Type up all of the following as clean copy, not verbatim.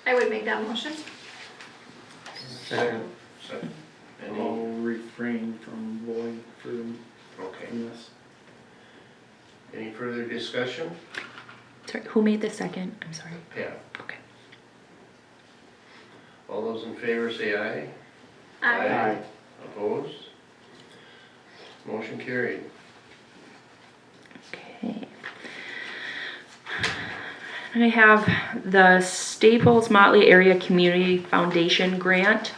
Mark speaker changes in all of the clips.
Speaker 1: I would make that motion.
Speaker 2: Second.
Speaker 3: Second.
Speaker 2: I'll
Speaker 3: Any,
Speaker 2: refrain from voting
Speaker 3: okay,
Speaker 2: from this.
Speaker 3: any further discussion?
Speaker 4: Sorry, who made the second? I'm sorry.
Speaker 3: Yeah.
Speaker 4: Okay.
Speaker 3: All those in favor say aye.
Speaker 1: Aye.
Speaker 3: Opposed? Motion carried.
Speaker 4: Okay. I have the Staples Motley Area Community Foundation grant.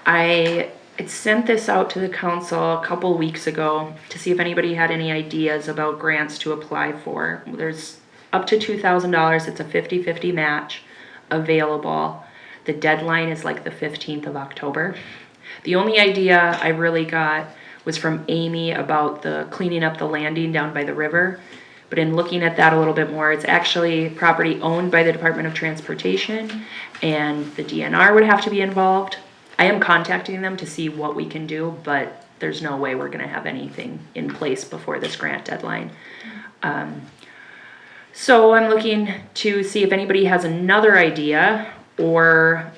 Speaker 4: I had sent this out to the council a couple weeks ago to see if anybody had any ideas about grants to apply for. There's up to $2,000. It's a 50-50 match available. The deadline is like the 15th of October. The only idea I really got was from Amy about the cleaning up the landing down by the river. But in looking at that a little bit more, it's actually property owned by the Department of Transportation, and the DNR would have to be involved. I am contacting them to see what we can do, but there's no way we're gonna have anything in place before this grant deadline. So I'm looking to see if anybody has another idea, or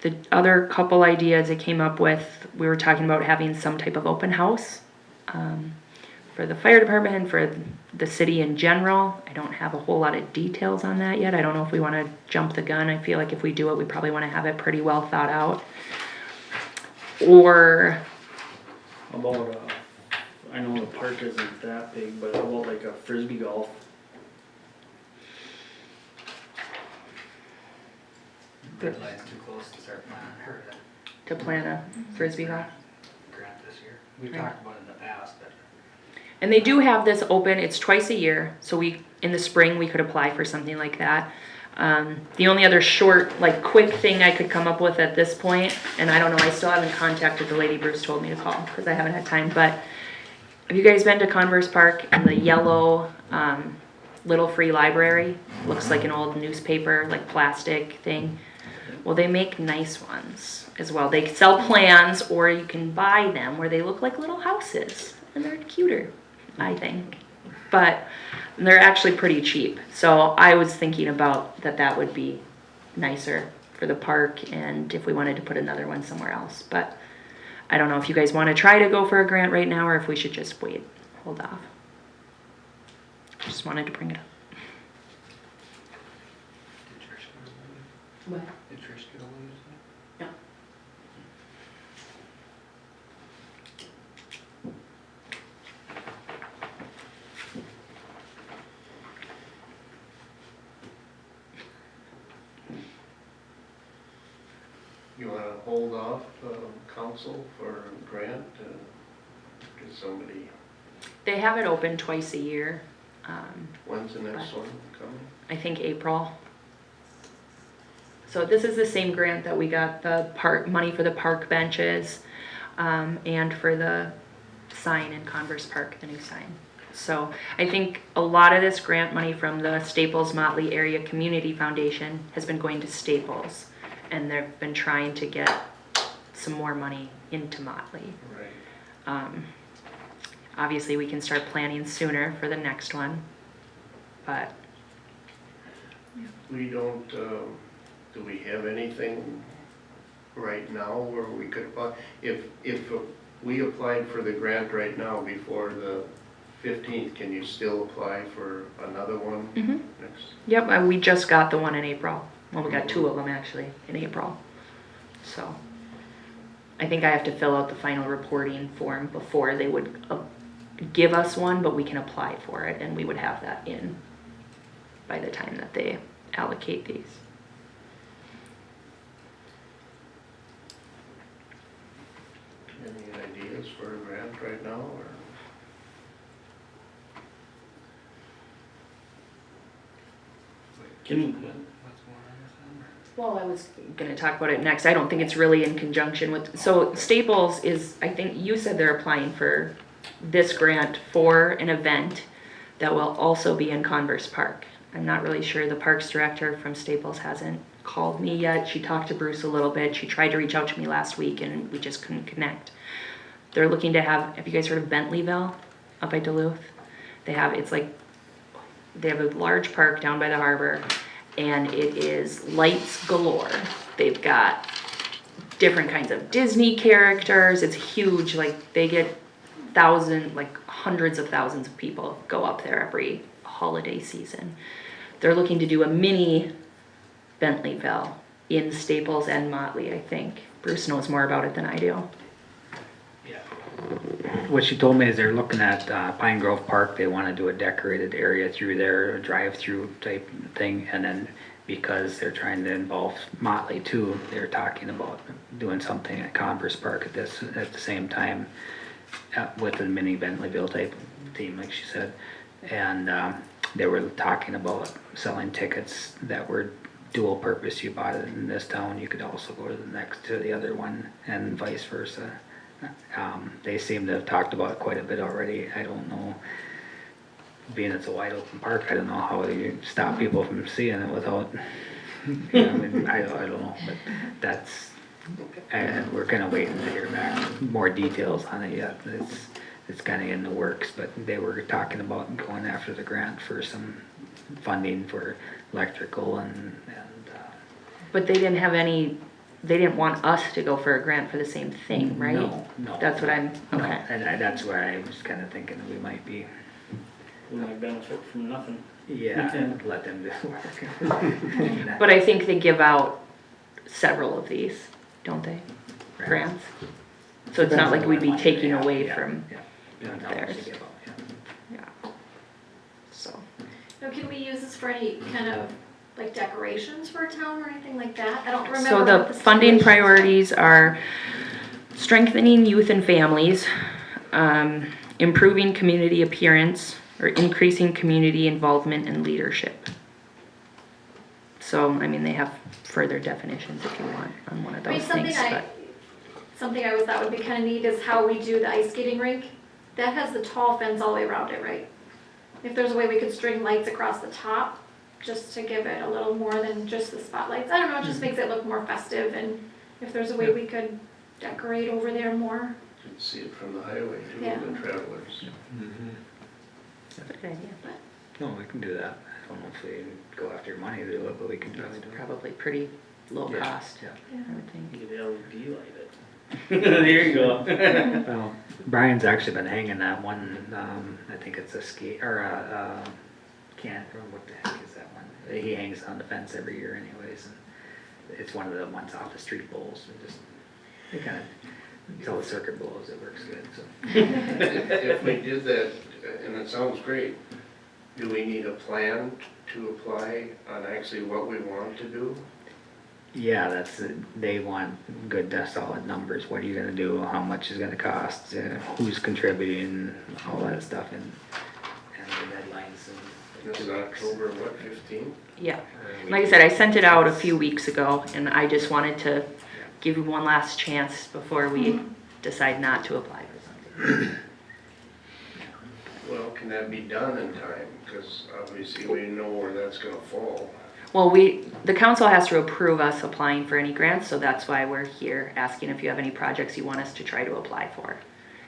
Speaker 4: the other couple ideas I came up with, we were talking about having some type of open house for the fire department and for the city in general. I don't have a whole lot of details on that yet. I don't know if we want to jump the gun. I feel like if we do it, we probably want to have it pretty well thought out. Or
Speaker 2: How about, I know the park isn't that big, but how about like a frisbee golf?
Speaker 5: Deadline's too close to start planning her
Speaker 4: to plan a frisbee golf.
Speaker 5: grant this year. We've
Speaker 4: Right.
Speaker 5: talked about it in the past, but
Speaker 4: And they do have this open, it's twice a year, so in the spring, we could apply for something like that. The only other short, like, quick thing I could come up with at this point, and I don't know, I still haven't contacted the lady Bruce told me to call, because I haven't had time, but have you guys been to Converse Park and the yellow, little free library? Looks like an old newspaper, like plastic thing. Well, they make nice ones as well. They sell plans, or you can buy them where they look like little houses, and they're cuter, I think. But they're actually pretty cheap. So I was thinking about that would be nicer for the park, and if we wanted to put another one somewhere else. But I don't know if you guys want to try to go for a grant right now, or if we should just wait, hold off. Just wanted to bring it up.
Speaker 5: did Trish get a
Speaker 4: What?
Speaker 5: Did Trish get a lose?
Speaker 4: No.
Speaker 3: You wanna hold off, council for a grant, get somebody,
Speaker 4: They have it open twice a year.
Speaker 3: when's the next one coming?
Speaker 4: I think April. So this is the same grant that we got, the park, money for the park benches, and for the sign in Converse Park, the new sign. So I think a lot of this grant money from the Staples Motley Area Community Foundation has been going to Staples, and they've been trying to get some more money into Motley.
Speaker 3: Right.
Speaker 4: Obviously, we can start planning sooner for the next one, but
Speaker 3: We don't, do we have anything right now where we could apply? If we applied for the grant right now before the 15th, can you still apply for another one next?
Speaker 4: yep, we just got the one in April. Well, we got two of them actually in April. So I think I have to fill out the final reporting form before they would give us one, but we can apply for it, and we would have that in by the time that they allocate these.
Speaker 3: Any ideas for a grant right now, or?
Speaker 2: Can,
Speaker 5: What's going on with them?
Speaker 4: Well, I was gonna talk about it next. I don't think it's really in conjunction with, so Staples is, I think you said they're applying for this grant for an event that will also be in Converse Park. I'm not really sure, the Parks Director from Staples hasn't called me yet. She talked to Bruce a little bit. She tried to reach out to me last week and we just couldn't connect. They're looking to have you guys heard of Bentleyville up by Duluth? They have a large park down by the harbor, and it is lights galore. They've got different kinds of Disney characters. It's huge, like they get hundreds of thousands of people go up there every holiday season. They're looking to do a mini Bentleyville in Staples and Motley, I think. Bruce knows more about it than I do.
Speaker 5: Yeah.
Speaker 6: What she told me is they're looking at Pine Grove Park. They want to do a decorated area through there, a drive-through type thing. And then because they're trying to involve Motley too, they're talking about doing something at Converse Park at the same time with a mini Bentleyville type theme, like she said. And they were talking about selling tickets that were dual purpose. You bought it in this town, you could also go to the other one, and vice versa. They seem to have talked about it quite a bit already. I don't know, being it's a wide open park, I don't know how you stop people from seeing it without, I mean, I don't know, but that's, and we're kind of waiting to hear back more details on it yet. It's kind of in the works, but they were talking about going after the grant for some funding for electrical and
Speaker 4: But they didn't want us to go for a grant for the same thing, right?
Speaker 6: No.
Speaker 4: That's what I'm,
Speaker 6: No,
Speaker 4: okay.
Speaker 6: and that's where I was kind of thinking that we might be,
Speaker 2: We might benefit from nothing.
Speaker 6: yeah, let them do the work.
Speaker 4: But I think they give out several of these, don't they? Grants? So it's not like we'd be taking away from theirs. Yeah. So,
Speaker 1: Now, can we use this for any kind of like decorations for a town or anything like that? I don't remember.
Speaker 4: so
Speaker 1: what
Speaker 4: the funding
Speaker 1: stipulations
Speaker 4: priorities are strengthening youth and families, improving community appearance, or increasing community involvement and leadership. So, I mean, they have further definitions if you want on one of
Speaker 1: I mean,
Speaker 4: those things, but.
Speaker 1: something I always thought would be kind of neat is how we do the ice skating rink. That has the tall fence all the way around it, right? If there's a way we could string lights across the top, just to give it a little more than just the spotlights. I don't know, it just makes it look more festive, and if there's a way we could decorate over there more.
Speaker 3: You can see it from the highway too,
Speaker 1: Yeah.
Speaker 3: the travelers.
Speaker 4: Good idea.
Speaker 6: No, we can do that. I don't know if we go after your money to do it, but we can do it.
Speaker 4: Probably pretty low
Speaker 6: Yeah,
Speaker 4: cost,
Speaker 6: yeah.
Speaker 4: I would think.
Speaker 2: You could LED light it. There you go.
Speaker 6: Well, Brian's actually been hanging that one, I think it's a skate, or can't remember what the heck is that one? He hangs on the fence every year anyways, and it's one of the ones off the street bowls, they kind of, until the circuit blows, it works good, so.
Speaker 3: If we did that, and it sounds great, do we need a plan to apply on actually what we want to do?
Speaker 6: Yeah, they want good, solid numbers. What are you gonna do? How much is gonna cost? Who's contributing? All that stuff, and the deadlines. And
Speaker 3: This is October, what, 15th?
Speaker 4: Yeah, like I said, I sent it out a few weeks ago, and I just wanted to give you one last chance before we decide not to apply for something.
Speaker 3: Well, can that be done in time? Because obviously we know where that's gonna fall.
Speaker 4: Well, the council has to approve us applying for any grants, so that's why we're here asking if you have any projects you want us to try to apply for.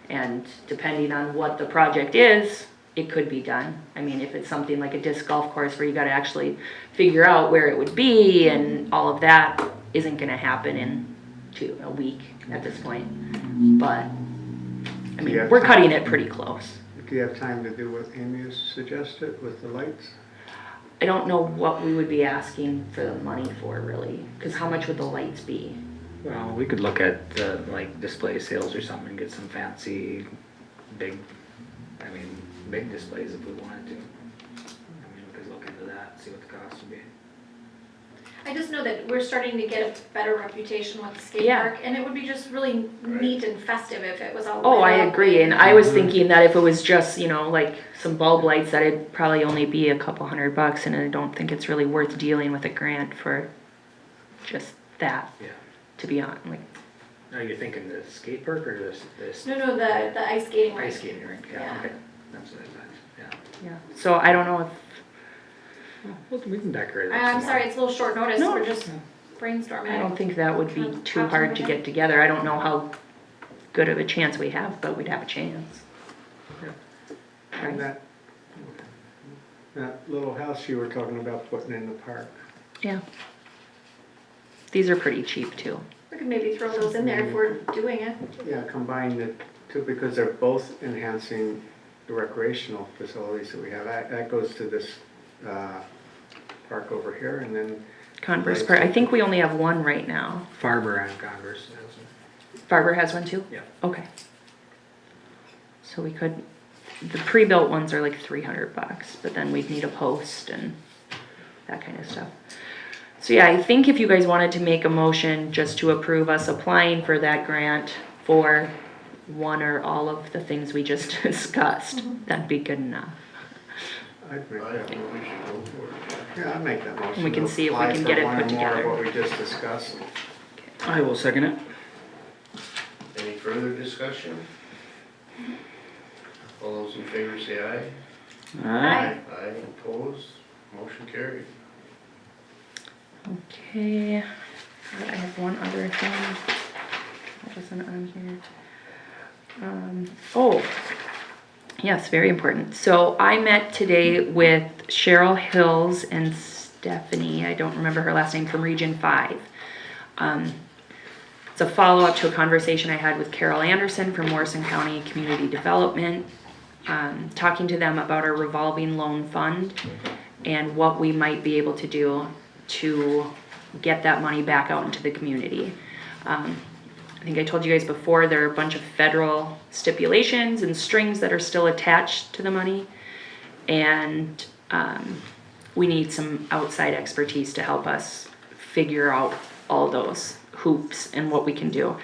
Speaker 4: And depending on what the project is, it could be done. I mean, if it's something like a disc golf course where you gotta actually figure out where it would be and all of that isn't gonna happen in a week at this point. But, I mean, we're cutting it pretty close.
Speaker 7: Do you have time to do what Amy has suggested with the lights?
Speaker 4: I don't know what we would be asking for the money for really, because how much would the lights be?
Speaker 6: Well, we could look at like display sales or something, and get some fancy, big displays if we wanted to. I mean, we could look into that, see what the cost would be.
Speaker 1: I just know that we're starting to get a better reputation with the skate
Speaker 4: Yeah.
Speaker 1: park, and it would be just really neat and festive if it was all
Speaker 4: Oh,
Speaker 1: lit
Speaker 4: I
Speaker 1: up.
Speaker 4: agree, and I was thinking that if it was just, like some bulb lights, that it'd probably only be a couple $100, and I don't think it's really worth dealing with a grant for just that,
Speaker 6: Yeah.
Speaker 4: to be honest, like,
Speaker 6: Are you thinking the skate park or this
Speaker 1: No, the ice skating rink.
Speaker 6: ice skating rink? Yeah,
Speaker 1: Yeah.
Speaker 6: okay. That's what I thought, yeah.
Speaker 4: yeah. So I don't know if,
Speaker 6: Well, we can decorate it.
Speaker 1: I'm
Speaker 6: some
Speaker 1: sorry,
Speaker 6: more.
Speaker 1: it's a little short notice,
Speaker 4: No.
Speaker 1: we're just brainstorming.
Speaker 4: I don't think that would be
Speaker 1: Top
Speaker 4: too
Speaker 1: of
Speaker 4: hard
Speaker 1: my
Speaker 4: to
Speaker 1: head.
Speaker 4: get together. I don't know how good of a chance we have, but we'd have a chance.
Speaker 7: And
Speaker 4: Right?
Speaker 7: that little house you were talking about putting in the park,
Speaker 4: Yeah. These are pretty cheap too.
Speaker 1: We could maybe throw those in there if we're doing it.
Speaker 7: Yeah, combine the two, because they're both enhancing the recreational facilities that we have. That goes to this park over here, and then
Speaker 4: Converse Park, I think we only have one right now.
Speaker 6: Farber and Converse.
Speaker 4: Farber has one too?
Speaker 6: Yeah.
Speaker 4: Okay. So we could, the pre-built ones are like $300, but then we'd need a post and that kind of stuff. So yeah, I think if you guys wanted to make a motion just to approve us applying for that grant for one or all of the things we just discussed, that'd be good enough.
Speaker 7: I'd make
Speaker 3: I
Speaker 7: that.
Speaker 3: think we should go for it.
Speaker 7: Yeah, I'd make that motion.
Speaker 4: We can
Speaker 7: to
Speaker 4: see if we
Speaker 7: apply
Speaker 4: can
Speaker 7: for
Speaker 4: get it
Speaker 7: one
Speaker 4: put
Speaker 7: or more of
Speaker 4: together.
Speaker 7: What we just discussed.
Speaker 2: I will second it.
Speaker 3: Any further discussion? All those in favor say aye.
Speaker 1: Aye.
Speaker 3: Aye, opposed, motion carried.
Speaker 4: Okay, I have one other thing that wasn't on here. Oh, yes, very important. So I met today with Cheryl Hills and Stephanie, I don't remember her last name, from Region 5. It's a follow-up to a conversation I had with Carol Anderson from Morrison County Community Development, talking to them about our revolving loan fund and what we might be able to do to get that money back out into the community. I think I told you guys before, there are a bunch of federal stipulations and strings that are still attached to the money. And we need some outside expertise to help us figure out all those hoops and what we can do.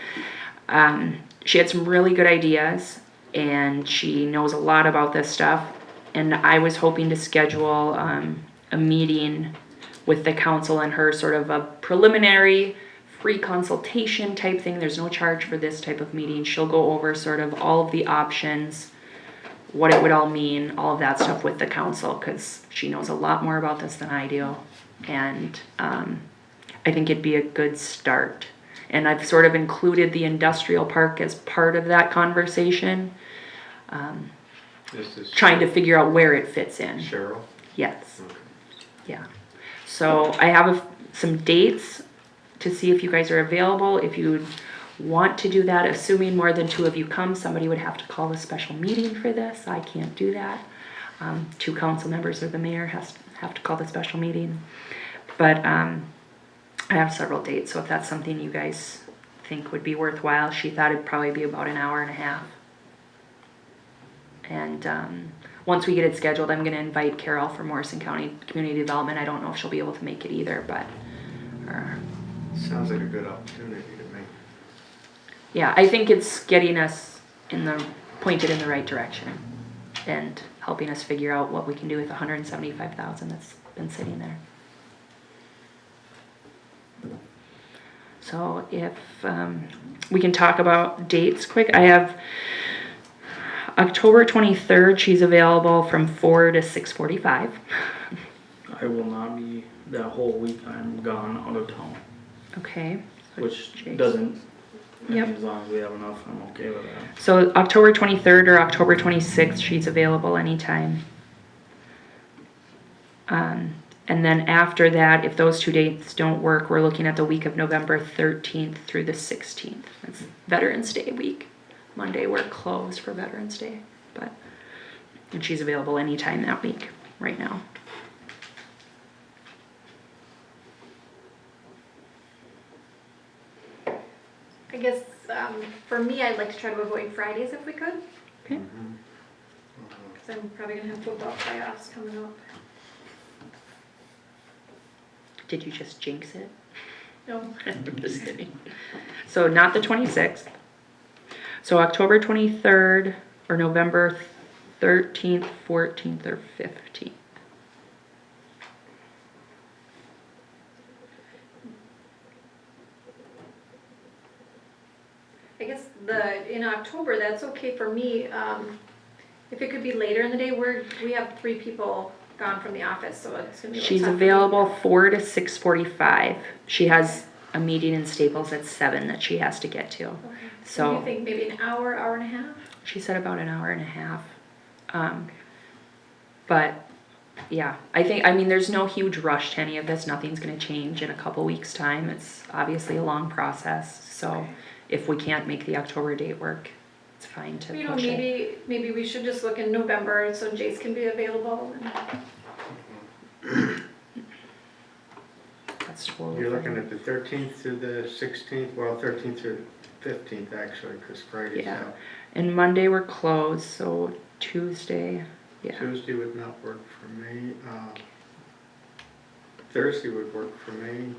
Speaker 4: She had some really good ideas and she knows a lot about this stuff. And I was hoping to schedule a meeting with the council and her, sort of a preliminary free consultation type thing. There's no charge for this type of meeting. She'll go over sort of all of the options, what it would all mean, all of that stuff with the council, because she knows a lot more about this than I do. And I think it'd be a good start. And I've sort of included the industrial park as part of that conversation,
Speaker 7: This is
Speaker 4: trying to figure out where it fits in.
Speaker 7: Cheryl.
Speaker 4: Yes.
Speaker 7: Okay.
Speaker 4: Yeah. So I have some dates to see if you guys are available. If you would want to do that, assuming more than 2 of you come, somebody would have to call a special meeting for this. I can't do that. 2 council members or the mayor have to call the special meeting. But I have several dates, so if that's something you guys think would be worthwhile, she thought it'd probably be about an hour and a half. And once we get it scheduled, I'm gonna invite Carol from Morrison County Community Development. I don't know if she'll be able to make it either, but,
Speaker 7: Sounds like a good opportunity to make.
Speaker 4: yeah, I think it's getting us pointed in the right direction and helping us figure out what we can do with $175,000 that's been sitting there. So if we can talk about dates quick, I have October 23rd, she's available from 4 to 6:45.
Speaker 2: I will not be that whole week. I'm gone out of town,
Speaker 4: Okay.
Speaker 2: which
Speaker 4: Jake's-
Speaker 2: doesn't, I mean,
Speaker 4: Yep.
Speaker 2: as long as we have enough, I'm okay with that.
Speaker 4: So October 23rd or October 26th, she's available anytime. And then after that, if those 2 dates don't work, we're looking at the week of November 13th through the 16th. That's Veterans Day week. Monday we're closed for Veterans Day, and she's available anytime that week right now.
Speaker 1: I guess, for me, I'd like to try to avoid Fridays if we could,
Speaker 4: Okay.
Speaker 1: because I'm probably gonna have football playoffs coming up.
Speaker 4: Did you just jinx it?
Speaker 1: No,
Speaker 4: I'm just kidding. So not the 26th. So October 23rd or November 13th, 14th, or 15th.
Speaker 1: I guess in October, that's okay for me. If it could be later in the day, we have 3 people gone from the office, so it's gonna be a little
Speaker 4: She's
Speaker 1: tough for me.
Speaker 4: available 4 to 6:45. She has a meeting in Staples at 7 that she has to get to.
Speaker 1: Okay.
Speaker 4: So-
Speaker 1: Do you think maybe an hour, hour and a half?
Speaker 4: She said about an hour and a half. But yeah, I mean, there's no huge rush to any of this. Nothing's gonna change in a couple weeks' time. It's obviously a long process, so if we can't make the October date work, it's fine to
Speaker 1: You know,
Speaker 4: push it.
Speaker 1: maybe we should just look in November so Jace can be available.
Speaker 4: That's totally
Speaker 7: You're looking
Speaker 4: fine.
Speaker 7: at the 13th to the 16th, well, 13th to 15th actually, because Friday's
Speaker 4: Yeah.
Speaker 7: out.
Speaker 4: And Monday we're closed, so Tuesday, yeah.
Speaker 7: Tuesday would not work for me. Thursday would work for me.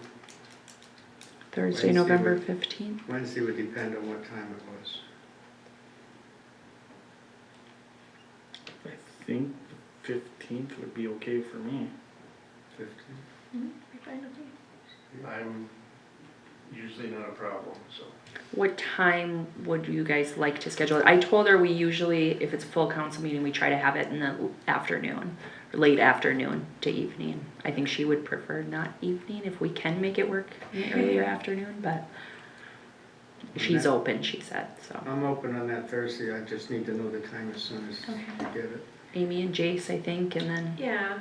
Speaker 4: Thursday,
Speaker 7: Wednesday
Speaker 4: November
Speaker 7: would-
Speaker 4: 15th.
Speaker 7: Wednesday would depend on what time it was.
Speaker 2: I think the 15th would be okay for me.
Speaker 7: 15th.
Speaker 1: Be fine with me.
Speaker 3: I'm usually not a problem, so.
Speaker 4: What time would you guys like to schedule it? I told her we usually, if it's a full council meeting, we try to have it in the afternoon, late afternoon to evening. I think she would prefer not evening if we can make it work in the earlier afternoon, but she's open, she said, so.
Speaker 7: I'm open on that Thursday, I just need to know the time as soon as I get it.
Speaker 4: Amy and Jace, I think, and then
Speaker 1: Yeah,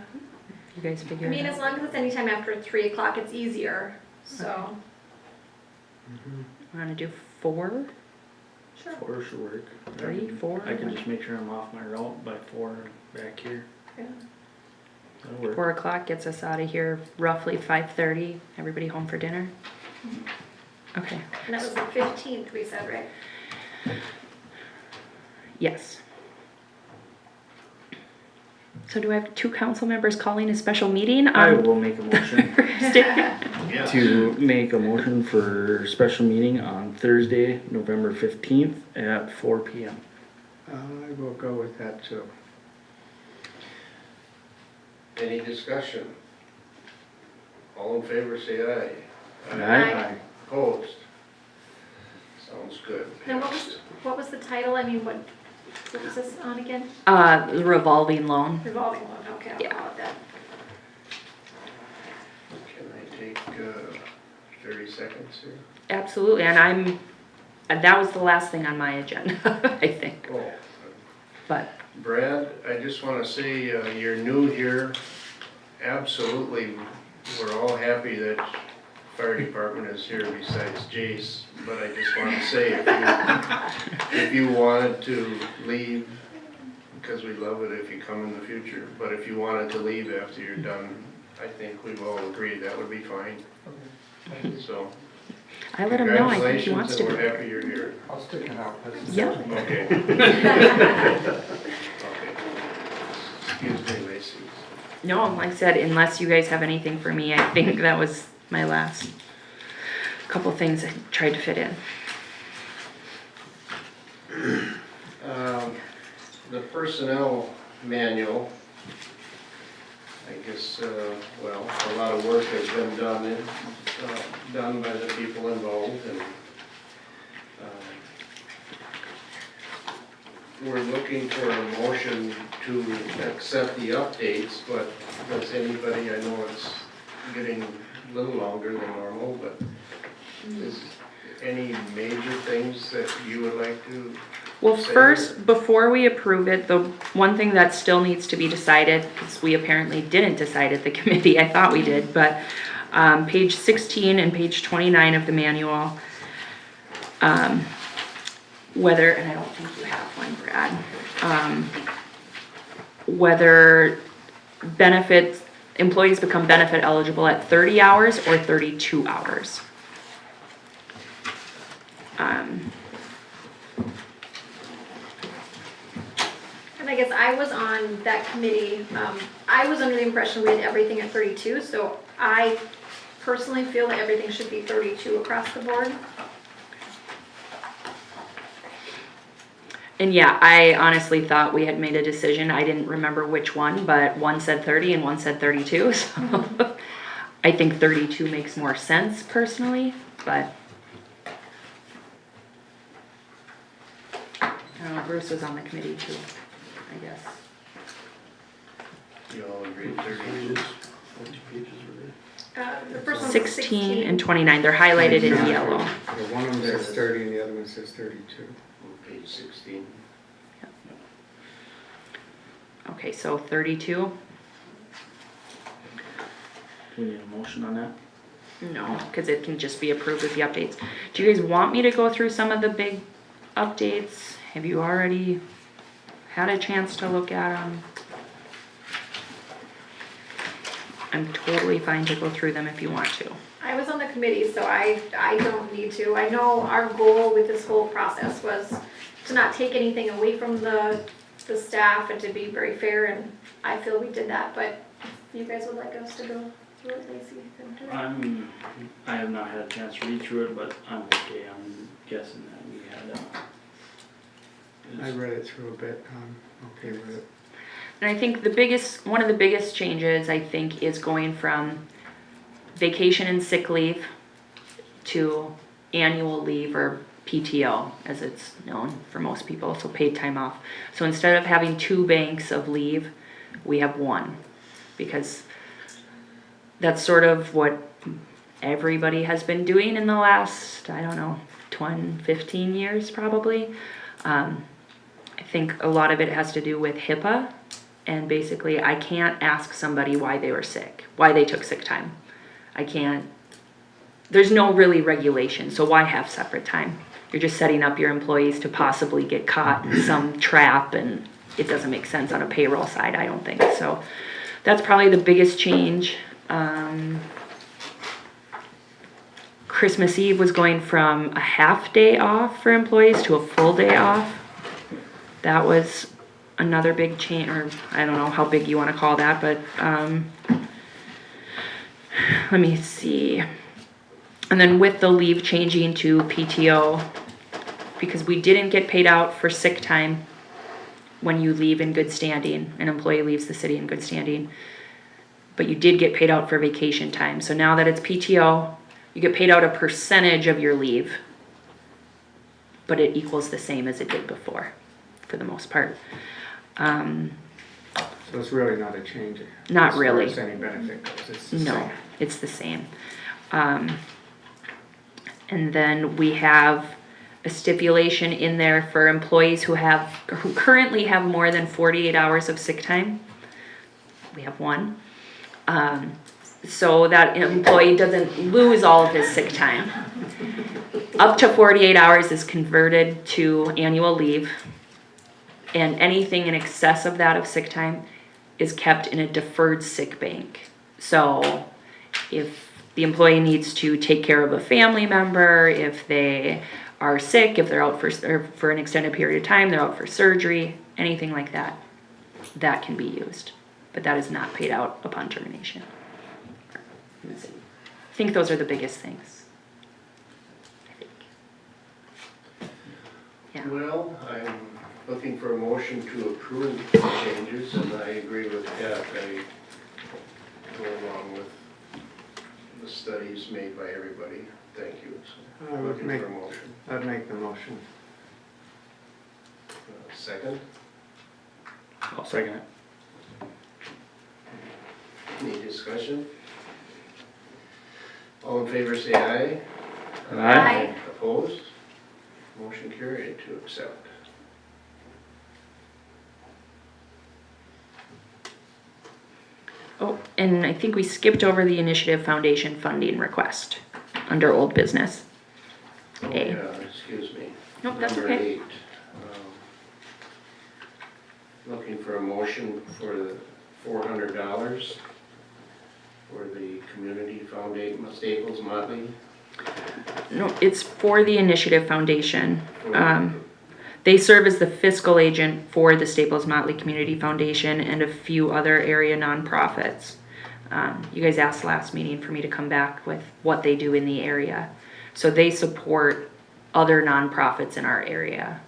Speaker 4: you guys
Speaker 1: I
Speaker 4: figure
Speaker 1: mean,
Speaker 4: it
Speaker 1: as
Speaker 4: out.
Speaker 1: long as it's anytime after 3 o'clock, it's easier, so.
Speaker 4: Wanna do 4,
Speaker 1: Sure.
Speaker 2: 4 should work.
Speaker 4: 3, 4?
Speaker 2: I can just make sure I'm off my route by 4 back here.
Speaker 1: Yeah.
Speaker 2: That'll work.
Speaker 4: 4 o'clock gets us out of here roughly 5:30. Everybody home for dinner? Okay,
Speaker 1: And that was the 15th, we said, right?
Speaker 4: yes. So do I have 2 council members calling a special meeting?
Speaker 2: I
Speaker 4: on
Speaker 2: will make a motion
Speaker 4: Thursday?
Speaker 3: Yes.
Speaker 2: to make a motion for special meeting on Thursday, November 15th at 4 PM.
Speaker 7: I will go with that too.
Speaker 3: Any discussion? All in favor, say aye.
Speaker 1: Aye.
Speaker 3: Opposed? Sounds good.
Speaker 1: Now, what was the title? I mean, what was this on again?
Speaker 4: Revolving loan.
Speaker 1: Revolving loan, okay, I'll
Speaker 4: Yeah.
Speaker 1: call it that.
Speaker 3: Can I take 30 seconds here?
Speaker 4: Absolutely, and that was the last thing on my agenda, I think,
Speaker 3: Oh,
Speaker 4: but
Speaker 3: Brad, I just want to say, you're new here. Absolutely, we're all happy that fire department is here besides Jace. But I just want to say, if you wanted to leave, because we love it if you come in the future, but if you wanted to leave after you're done, I think we've all agreed that would be fine. So,
Speaker 4: I let him know I think he wants
Speaker 3: congratulations,
Speaker 4: to
Speaker 3: and
Speaker 4: be.
Speaker 3: we're happy you're here.
Speaker 5: I'll stick it out.
Speaker 4: Yep.
Speaker 3: Okay. Okay. Excuse me, Lacey.
Speaker 4: No, like I said, unless you guys have anything for me, I think that was my last couple things I tried to fit in.
Speaker 3: The personnel manual, I guess, well, a lot of work has been done by the people involved, and we're looking for a motion to accept the updates, but does anybody, I know it's getting a little longer than normal, but is any major things that you would like to?
Speaker 4: Well,
Speaker 3: say?
Speaker 4: first, before we approve it, the one thing that still needs to be decided, because we apparently didn't decide at the committee, I thought we did, but page 16 and page 29 of the manual, whether, and I don't think you have one, Brad, whether benefits, employees become benefit eligible at 30 hours or 32 hours.
Speaker 1: And I guess I was on that committee, I was under the impression we had everything at 32, so I personally feel that everything should be 32 across the board.
Speaker 4: And yeah, I honestly thought we had made a decision. I didn't remember which one, but one said 30 and one said 32. So I think 32 makes more sense personally, but I don't know, Bruce was on the committee too, I guess.
Speaker 3: You all agree 32?
Speaker 1: The first one was
Speaker 4: 16 and 29, they're highlighted in yellow.
Speaker 7: Yeah, one of them says 30 and the other one says 32.
Speaker 3: Page 16.
Speaker 4: Okay, so 32,
Speaker 2: Do we need a motion on that?
Speaker 4: No, cause it can just be approved with the updates. Do you guys want me to go through some of the big updates? Have you already had a chance to look at them? I'm totally fine to go through them if you want to.
Speaker 1: I was on the committee, so I don't need to. I know our goal with this whole process was to not take anything away from the staff and to be very fair, and I feel we did that, but if you guys would like us to go through it, Lacey, come to it.
Speaker 2: I have not had a chance to read through it, but I'm okay, I'm guessing that we had,
Speaker 7: I read it through a bit, I'm okay with it.
Speaker 4: And I think one of the biggest changes, I think, is going from vacation and sick leave to annual leave, or PTO, as it's known for most people, so paid time off. So instead of having 2 banks of leave, we have 1, because that's sort of what everybody has been doing in the last, I don't know, 15 years probably. I think a lot of it has to do with HIPAA, and basically I can't ask somebody why they were sick, why they took sick time. I can't, there's no really regulation, so why have separate time? You're just setting up your employees to possibly get caught in some trap, and it doesn't make sense on a payroll side, I don't think. So that's probably the biggest change. Christmas Eve was going from a half day off for employees to a full day off. That was another big change, or I don't know how big you want to call that, but let me see. And then with the leave changing to PTO, because we didn't get paid out for sick time when you leave in good standing, an employee leaves the city in good standing, but you did get paid out for vacation time. So now that it's PTO, you get paid out a percentage of your leave, but it equals the same as it did before, for the most part.
Speaker 7: So it's really not a change.
Speaker 4: Not really.
Speaker 7: As far as any benefit goes, it's the same.
Speaker 4: No, it's the same. And then we have a stipulation in there for employees who currently have more than 48 hours of sick time. We have 1. So that employee doesn't lose all of his sick time. Up to 48 hours is converted to annual leave, and anything in excess of that of sick time is kept in a deferred sick bank. So if the employee needs to take care of a family member, if they are sick, if they're out for an extended period of time, they're out for surgery, anything like that, that can be used. But that is not paid out upon termination. I think those are the biggest things. I think. Yeah.
Speaker 3: Well, I'm looking for a motion to approve the changes, and I agree with Pat. I go along with the studies made by everybody. Thank you. So,
Speaker 7: I would
Speaker 3: looking
Speaker 7: make-
Speaker 3: for a motion.
Speaker 7: I'd make the motion.
Speaker 3: Second?
Speaker 2: I'll second it.
Speaker 3: Any discussion? All in favor say aye.
Speaker 1: Aye.
Speaker 3: Opposed? Motion carried to accept.
Speaker 4: Oh, and I think we skipped over the Initiative Foundation funding request under old business.
Speaker 3: Oh,
Speaker 4: A.
Speaker 3: yeah, excuse me.
Speaker 4: Nope, that's
Speaker 3: Number
Speaker 4: okay.
Speaker 3: 8. Looking for a motion for the $400 for the Community Foundation, Staples Motley.
Speaker 4: No, it's for the Initiative Foundation. They serve as the fiscal agent for the Staples Motley Community Foundation and a few other area nonprofits. You guys asked last meeting for me to come back with what they do in the area. So they support other nonprofits in our area.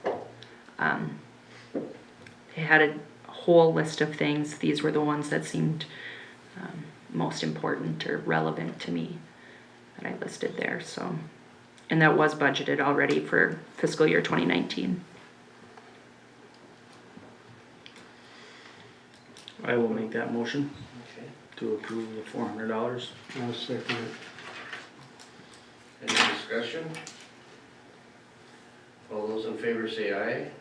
Speaker 4: They had a whole list of things. These were the ones that seemed most important or relevant to me that I listed there. So, and that was budgeted already for fiscal year 2019.
Speaker 2: I will make that motion
Speaker 3: Okay.
Speaker 2: to approve the $400.
Speaker 7: I'll second it.
Speaker 3: Any discussion? All those in favor say aye.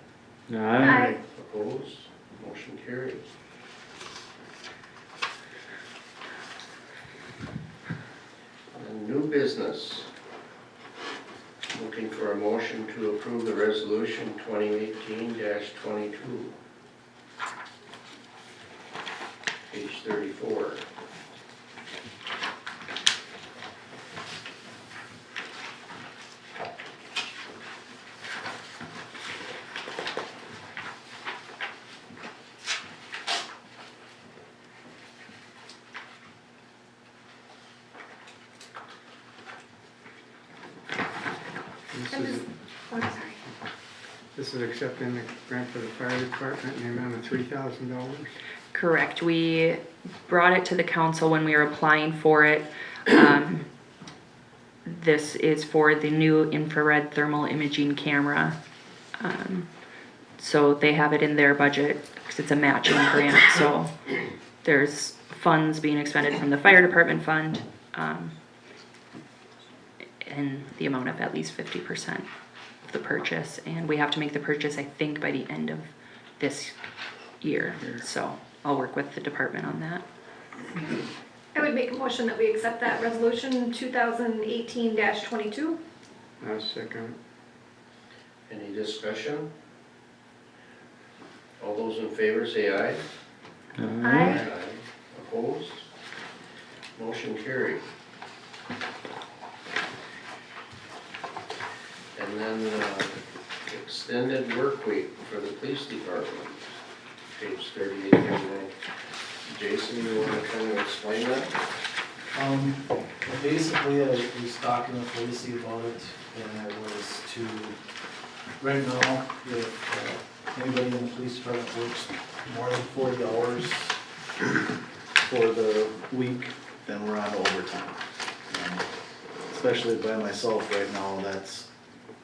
Speaker 1: Aye.
Speaker 3: Opposed? Motion carried. business. Looking for a motion to approve the resolution 2018-22. Page 34.
Speaker 1: And this, oh, sorry.
Speaker 7: This is accepting the grant for the fire department in the amount of $3,000.
Speaker 4: Correct. We brought it to the council when we were applying for it. This is for the new infrared thermal imaging camera. So they have it in their budget because it's a matching grant. So there's funds being expended from the fire department fund in the amount of at least 50% of the purchase. And we have to make the purchase, I think, by the end of this year. So I'll work with the department on that.
Speaker 1: I would make a motion that we accept that resolution 2018-22.
Speaker 7: I'll second.
Speaker 3: Any discussion? All those in favor say aye.
Speaker 1: Aye.
Speaker 3: Opposed? Motion carried. And then, extended work week for the police department, page 38. Jason, you wanna kind of explain that?
Speaker 8: Basically, I was talking with Lacey about it, and it was to, right now, if anybody in the police department works more than 40 hours for the week, then we're on overtime. Especially by myself right now, that's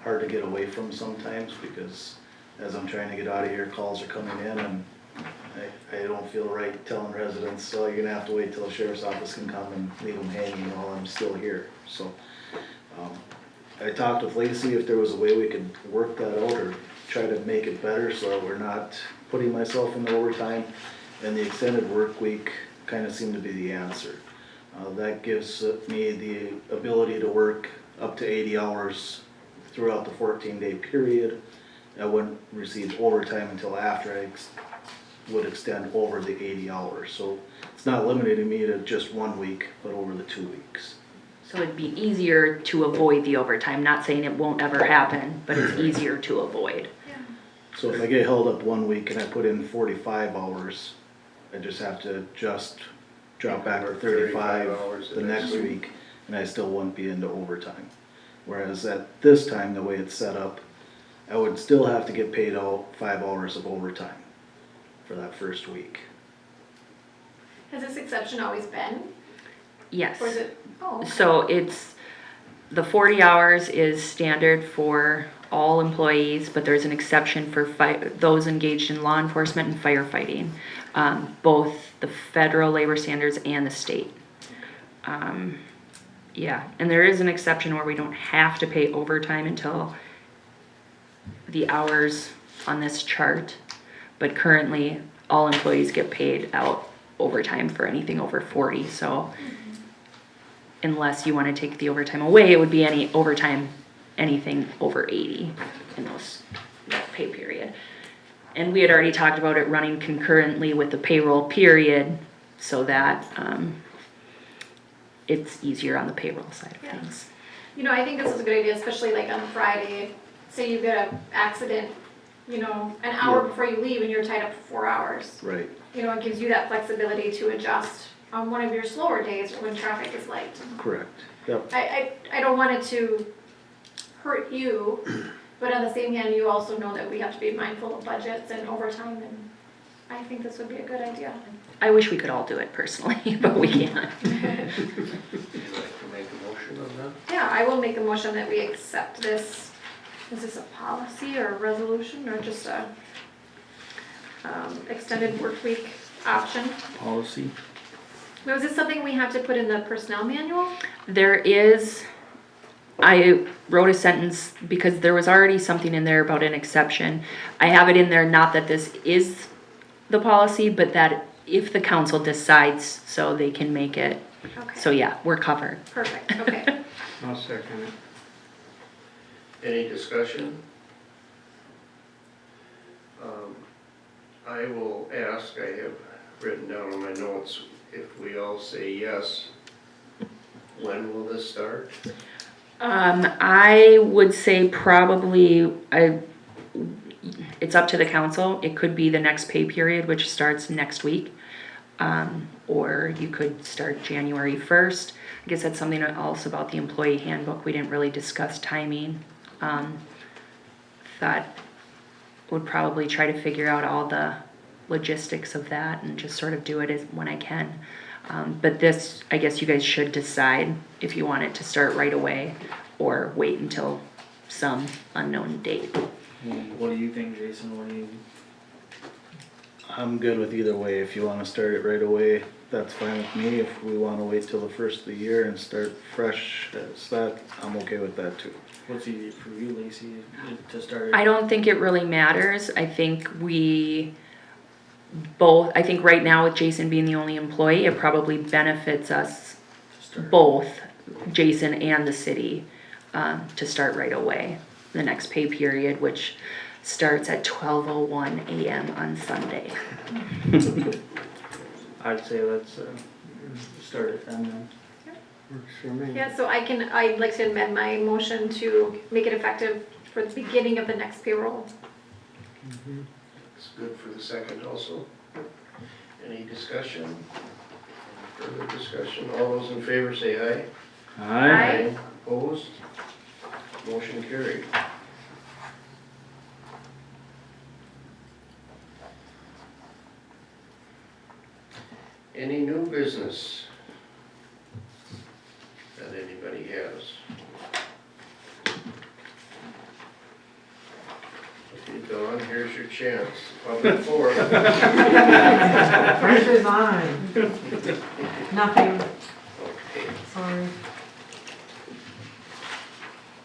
Speaker 8: hard to get away from sometimes, because as I'm trying to get out of here, calls are coming in, and I don't feel right telling residents, so you're gonna have to wait till the sheriff's office can come and leave them hanging while I'm still here, so. I talked with Lacey if there was a way we could work that out or try to make it better so that we're not putting myself in the overtime, and the extended work week kinda seemed to be the answer. That gives me the ability to work up to 80 hours throughout the 14-day period. I wouldn't receive overtime until after I would extend over the 80 hours. So it's not limiting me to just 1 week, but over the 2 weeks.
Speaker 4: So it'd be easier to avoid the overtime, not saying it won't ever happen, but it's easier to avoid.
Speaker 8: So if I get held up 1 week and I put in 45 hours, I just have to drop back to 35
Speaker 3: hours
Speaker 8: the next week, and I still wouldn't be into overtime. Whereas at this time, the way it's set up, I would still have to get paid out 5 hours of overtime for that first week.
Speaker 1: Has this exception always been?
Speaker 4: Yes.
Speaker 1: Or is it, oh,
Speaker 4: So it's, the 40 hours is standard for all employees, but there's an exception for those engaged in law enforcement and firefighting, both the federal labor standards and the state. Yeah, and there is an exception where we don't have to pay overtime until the hours on this chart, but currently all employees get paid out overtime for anything over 40, so unless you want to take the overtime away, it would be any overtime, anything over 80 in that pay period. And we had already talked about it running concurrently with the payroll period so that it's easier on the payroll side of
Speaker 1: Yeah.
Speaker 4: things.
Speaker 1: you know, I think this is a good idea, especially like on Friday. Say you get an accident, you know, an hour before you leave and you're tied up for 4 hours.
Speaker 8: Right.
Speaker 1: You know, it gives you that flexibility to adjust on one of your slower days when traffic is light.
Speaker 8: Correct. Yep.
Speaker 1: I don't want it to hurt you, but on the same hand, you also know that we have to be mindful of budgets and overtime, and I think this would be a good idea.
Speaker 4: I wish we could all do it personally, but we can't.
Speaker 3: Would you like to make a motion on that?
Speaker 1: Yeah, I will make a motion that we accept this. Is this a policy or a resolution or just a extended work week option?
Speaker 2: Policy.
Speaker 1: Now, is this something we have to put in the personnel manual?
Speaker 4: There is, I wrote a sentence because there was already something in there about an exception. I have it in there, not that this is the policy, but that if the council decides so, they can make it.
Speaker 1: Okay.
Speaker 4: So yeah, we're covered.
Speaker 1: Perfect, okay.
Speaker 7: I'll second it.
Speaker 3: Any discussion? I will ask, I have written down on my notes, if we all say yes, when will this start?
Speaker 4: I would say probably, it's up to the council. It could be the next pay period, which starts next week. Or you could start January 1st. I guess that's something else about the employee handbook. We didn't really discuss timing. Thought would probably try to figure out all the logistics of that and just sort of do it as when I can. But this, I guess you guys should decide if you want it to start right away or wait until some unknown date.
Speaker 2: What do you think, Jason? What do you?
Speaker 8: I'm good with either way. If you wanna start it right away, that's fine with me. If we wanna wait till the first of the year and start fresh, as that, I'm okay with that too.
Speaker 2: What's easy for you, Lacey, to start?
Speaker 4: I don't think it really matters. I think I think right now with Jason being the only employee, it probably benefits us both, Jason and the city, to start right away. The next pay period, which starts at 12:01 a.m. on Sunday.
Speaker 2: I'd say let's start it then.
Speaker 7: Works for me.
Speaker 1: Yeah, so I'd like to amend my motion to make it effective for the beginning of the next payroll.
Speaker 3: It's good for the second also. Any discussion? Further discussion? All those in favor say aye.
Speaker 1: Aye.
Speaker 3: Opposed? Motion carried. Any new business that anybody has? Okay, Dawn, here's your chance. Public forum.
Speaker 9: Pressure's on. Nothing,
Speaker 3: Okay.
Speaker 9: sorry.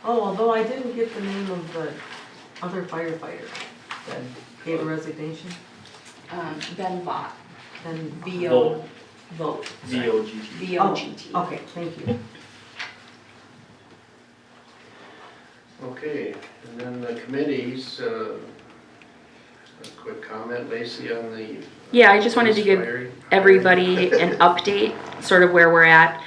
Speaker 9: Oh, although I didn't get the name of the other firefighter that gave a resignation,
Speaker 4: Ben Vaught.
Speaker 9: then
Speaker 2: Vogt.
Speaker 9: Vote.
Speaker 2: VOGT.
Speaker 4: V-O-G-T.
Speaker 9: Okay, thank you.
Speaker 3: Okay, and then the committees, a quick comment, Lacey, on the.
Speaker 4: Yeah, I just wanted to give
Speaker 3: hiring?
Speaker 4: everybody an update, sort of where we're at.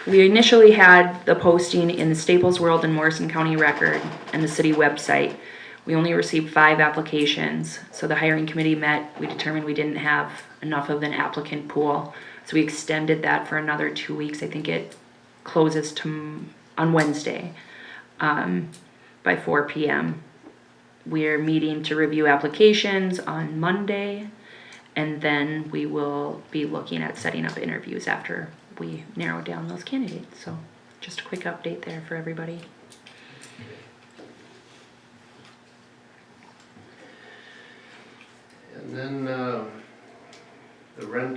Speaker 4: We initially had the posting in the Staples World and Morrison County Record and the city website. We only received 5 applications, so the hiring committee met. We determined we didn't have enough of an applicant pool, so we extended that for another 2 weeks. I think it closes on Wednesday by 4 p.m. We're meeting to review applications on Monday, and then we will be looking at setting up interviews after we narrow down those candidates. So just a quick update there for everybody.
Speaker 3: And then, the rental